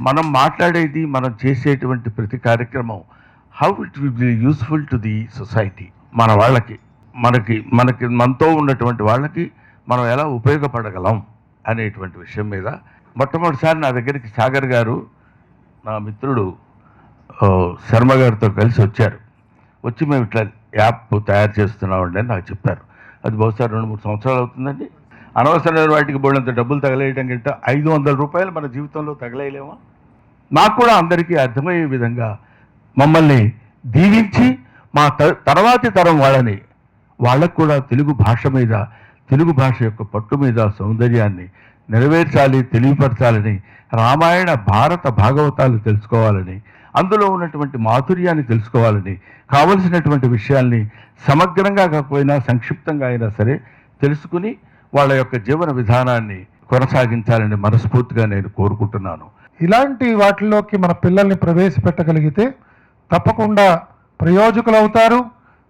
మనం మాట్లాడేది, మనం చేసేటువంటి ప్రతి కార్యక్రమం how it will be useful to the society. మన వాళ్ళకి, మనతో ఉన్నటువంటి వాళ్ళకి మనం ఎలా ఉపయోగపడగలం అనేటువంటి విషయం మీద మొట్టమొదటిసారి నా దగ్గరికి సాగర్ గారు, నా మిత్రుడు శర్మ గారితో కలిసి వచ్చారు. వచ్చి మేము ఇట్లా యాప్ తయారు చేస్తున్నామండి అని నాకు చెప్పారు. అది బహుశా 2-3 సంవత్సరాలు అవుతుందండి. అనవసరమైన వాటికి బోళ్ళంత డబ్బులు తగలేయడం కంటే 500 రూపాయలు మన జీవితంలో తగలేయలేమా? నాకు కూడా అందరికీ అర్థమయ్యే విధంగా మమ్మల్ని దీవించి మా తర్వాతి తరం వాళ్ళకు కూడా తెలుగు భాష మీద, తెలుగు భాష యొక్క పట్టు మీద సౌందర్యాన్ని నెరవేర్చాలి, తెలియపరచాలని, రామాయణ భారత భాగవతాలు తెలుసుకోవాలని, అందులో ఉన్నటువంటి మాధుర్యాన్ని తెలుసుకోవాలని, కావలసినటువంటి విషయాల్ని సమగ్రంగా కాకపోయినా సంక్షిప్తంగా అయినా సరే తెలుసుకుని వాళ్ళ యొక్క జీవన విధానాన్ని కొనసాగించాలని మనస్ఫూర్తిగా నేను కోరుకుంటున్నాను. ఇలాంటి వాటిలోకి మన పిల్లల్ని ప్రవేశపెట్టగలిగితే తప్పకుండా ప్రయోజకులవుతారు.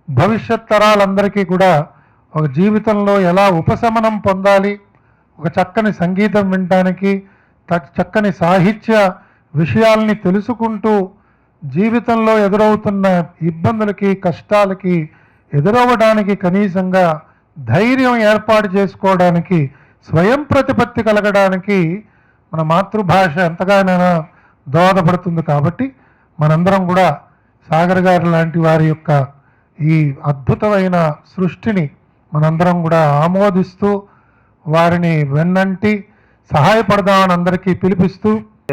భవిష్యత్ తరాలందరికీ కూడా ఒక జీవితంలో ఎలా ఉపశమనం పొందాలి, ఒక చక్కని సంగీతం వినటానికి, చక్కని సాహిత్య విషయాల్ని తెలుసుకుంటూ జీవితంలో ఎదురవుతున్న ఇబ్బందులకి, కష్టాలకి ఎదురవ్వడానికి కనీసంగా ధైర్యం ఏర్పాటు చేసుకోవడానికి, స్వయం ప్రతిపత్తి కలగడానికి మన మాతృభాష ఎంతగానైనా దోహదపడుతుంది. కాబట్టి మనందరం కూడా సాగర్ గారు లాంటి వారి యొక్క ఈ అద్భుతమైన సృష్టిని మనందరం కూడా ఆమోదిస్తూ వారిని వెన్నంటి సహాయపడదామని అందరికీ పిలిపిస్తూ,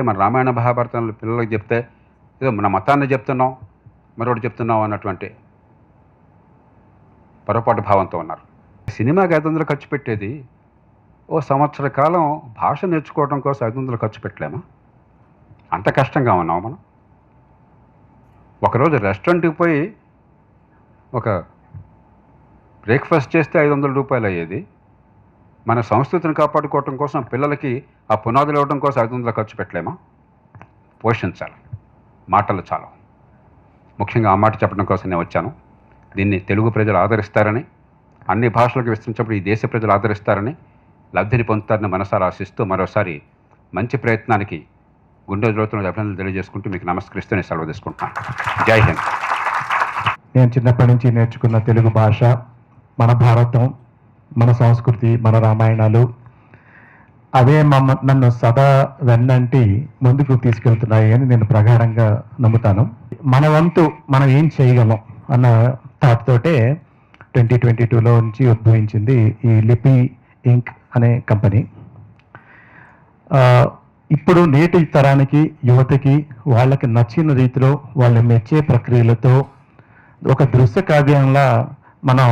మన రామాయణ మహాభారతంలో పిల్లలకు చెప్తే ఏదో మన మతాన్ని చెప్తున్నాం, మరొకటి చెప్తున్నాం అన్నటువంటి పొరపాటు భావంతో ఉన్నారు. సినిమాకి 500 ఖర్చు పెట్టేది ఓ సంవత్సర కాలం భాష నేర్చుకోవడం కోసం 500 ఖర్చు పెట్టలేమా? అంత కష్టంగా ఉన్నాం మనం. ఒకరోజు రెస్టారెంట్కి పోయి ఒక బ్రేక్ఫాస్ట్ చేస్తే 500 రూపాయలు అయ్యేది. మన సంస్కృతిని కాపాడుకోవటం కోసం, పిల్లలకి ఆ పునాదులు ఇవ్వడం కోసం 500 ఖర్చు పెట్టలేమా? పోషించాలి, మాటలు చాలు. ముఖ్యంగా ఆ మాట చెప్పడం కోసం నేను వచ్చాను. దీన్ని తెలుగు ప్రజలు ఆదరిస్తారని, అన్ని భాషలకు విస్తరించినప్పుడు ఈ దేశ ప్రజలు ఆదరిస్తారని, లబ్ధిని పొందుతారని మనసారా ఆశిస్తూ మరోసారి మంచి ప్రయత్నానికి గుండె జ్యోతులను అభినందనలు తెలియజేసుకుంటూ మీకు నమస్కరిస్తూ నేను సెలవు తీసుకుంటున్నాను. జై హింద్. నేను చిన్నప్పటి నుంచి నేర్చుకున్న తెలుగు భాష, మన భారతం, మన సంస్కృతి, మన రామాయణాలు అవే నన్ను సదా వెన్నంటి ముందుకు తీసుకెళ్తున్నాయి అని నేను ప్రగాఢంగా నమ్ముతాను. మన వంతు మనం ఏం చేయగలం అన్న థాట్ తోటే 2022లో నుంచి ఉద్భవించింది ఈ లిపి ఇంక్ అనే కంపెనీ. ఇప్పుడు నేటి తరానికి, యువతకి వాళ్ళకి నచ్చిన రీతిలో, వాళ్ళు మెచ్చే ప్రక్రియలతో ఒక దృశ్య కావ్యంలా మనం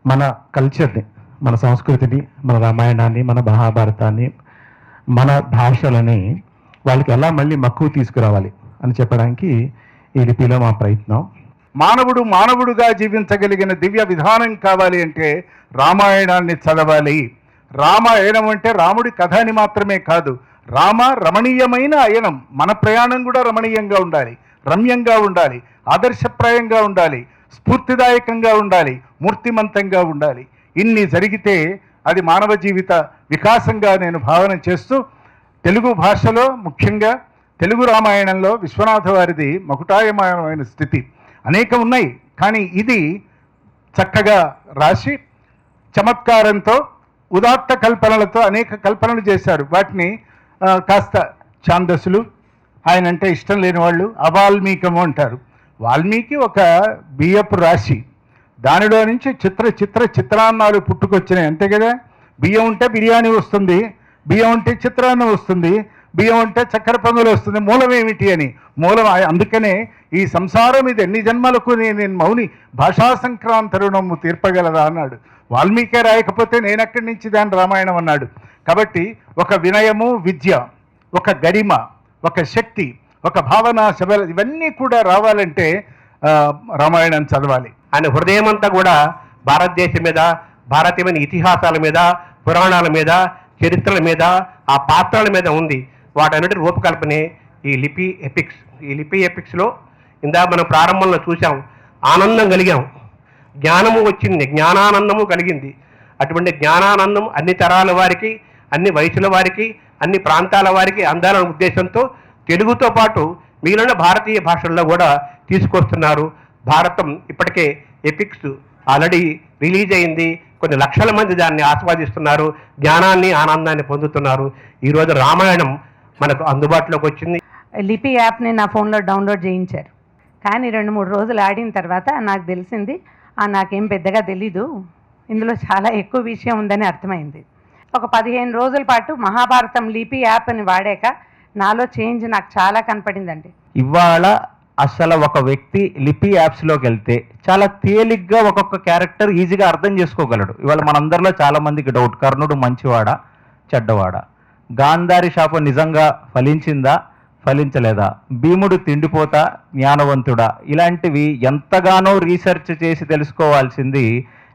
మన కల్చర్ని, మన సంస్కృతిని, మన రామాయణాన్ని, మన మహాభారతాన్ని, మన భాషలని వాళ్ళకి ఎలా మళ్ళీ మక్కువ తీసుకురావాలి అని చెప్పడానికి ఈ లిపిలో మా ప్రయత్నం. మానవుడుగా జీవించగలిగిన దివ్య విధానం కావాలి అంటే రామాయణాన్ని చదవాలి. రామాయణం అంటే రాముడి కథ అని మాత్రమే కాదు, రమణీయమైన అయనం. మన ప్రయాణం కూడా రమణీయంగా ఉండాలి, రమ్యంగా ఉండాలి, ఆదర్శప్రాయంగా ఉండాలి, స్ఫూర్తిదాయకంగా ఉండాలి, మూర్తిమంతంగా ఉండాలి. ఇన్ని జరిగితే అది మానవ జీవిత వికాసంగా నేను భావన చేస్తూ, తెలుగు భాషలో ముఖ్యంగా తెలుగు రామాయణంలో విశ్వనాథ వారిది మకుటాయమానమైన స్థితి అనేకం ఉన్నాయి. కానీ ఇది చక్కగా రాసి చమత్కారంతో, ఉదాత్త కల్పనలతో అనేక కల్పనలు చేశారు. వాటిని కాస్త ఛాందస్సులు, ఆయన అంటే ఇష్టం లేని వాళ్ళు అవాల్మీకము అంటారు. వాల్మీకి ఒక బియ్యపు రాశి, దానిలో నుంచి చిత్రాన్నాలు పుట్టుకొచ్చినాయి, అంతే కదా. బియ్యం ఉంటే బిర్యానీ వస్తుంది, బియ్యం ఉంటే చిత్రాన్నం వస్తుంది, బియ్యం ఉంటే చక్కెర పొంగలు వస్తుంది. మూలం ఏమిటి అని, మూలం అందుకనే ఈ సంసారం ఇది ఎన్ని జన్మలకు నేను మౌని భాషా సంక్రాంతరుణము తీర్పగలరా అన్నాడు. వాల్మీకే రాయకపోతే నేనెక్కడి నుంచి దాని రామాయణం అన్నాడు. కాబట్టి ఒక వినయము, విద్య, ఒక గరిమ, ఒక శక్తి, ఒక భావన, శబల, ఇవన్నీ కూడా రావాలంటే రామాయణం చదవాలి. ఆయన హృదయం అంతా కూడా భారతదేశం మీద, భారతీయమైన ఇతిహాసాల మీద, పురాణాల మీద, చరిత్రల మీద, ఆ పాత్రల మీద ఉంది. వాటన్నిటి రూపకల్పనే ఈ లిపి ఎపిక్స్. ఈ లిపి ఎపిక్స్లో ఇందాక మనం ప్రారంభంలో చూసాం, ఆనందం కలిగాం, జ్ఞానము వచ్చింది, జ్ఞానానందము కలిగింది. అటువంటి జ్ఞానానందం అన్ని తరాల వారికి, అన్ని వయసుల వారికి, అన్ని ప్రాంతాల వారికి అందాలనే ఉద్దేశంతో తెలుగుతో పాటు మిగిలిన భారతీయ భాషల్లో కూడా తీసుకొస్తున్నారు. భారతం ఇప్పటికే ఎపిక్స్ ఆల్రెడీ రిలీజ్ అయింది. కొన్ని లక్షల మంది దాన్ని ఆస్వాదిస్తున్నారు, జ్ఞానాన్ని ఆనందాన్ని పొందుతున్నారు. ఈరోజు రామాయణం మనకు అందుబాటులోకి వచ్చింది. లిపి యాప్ని నా ఫోన్లో డౌన్లోడ్ చేయించారు. కానీ 2-3 రోజులు ఆడిన తర్వాత నాకు తెలిసింది, నాకేం పెద్దగా తెలీదు, ఇందులో చాలా ఎక్కువ విషయం ఉందని అర్థమైంది. ఒక 15 రోజుల పాటు మహాభారతం లిపి యాప్ని వాడాక నాలో చేంజ్ నాకు చాలా కనపడిందండి. ఇవాళ అసలు ఒక వ్యక్తి లిపి యాప్స్లోకి వెళ్తే చాలా తేలిగ్గా ఒక్కొక్క క్యారెక్టర్ ఈజీగా అర్థం చేసుకోగలడు. ఇవాళ మనందరిలో చాలా మందికి డౌట్, కర్ణుడు మంచివాడా చెడ్డవాడా, గాంధారి శాపం నిజంగా ఫలించిందా ఫలించలేదా, భీముడు తిండిపోతా జ్ఞానవంతుడా, ఇలాంటివి ఎంతగానో రీసెర్చ్ చేసి తెలుసుకోవాల్సింది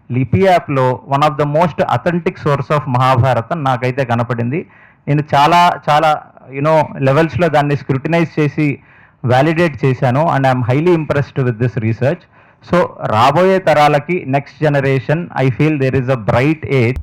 లిపి యాప్లో one of the most authentic source of Mahabharatam నాకైతే కనపడింది. నేను చాలా లెవెల్స్లో దాన్ని స్క్రూటినైజ్ చేసి వ్యాలిడేట్ చేశాను and I'm highly impressed with this research. So రాబోయే తరాలకి next generation I feel there is a bright age.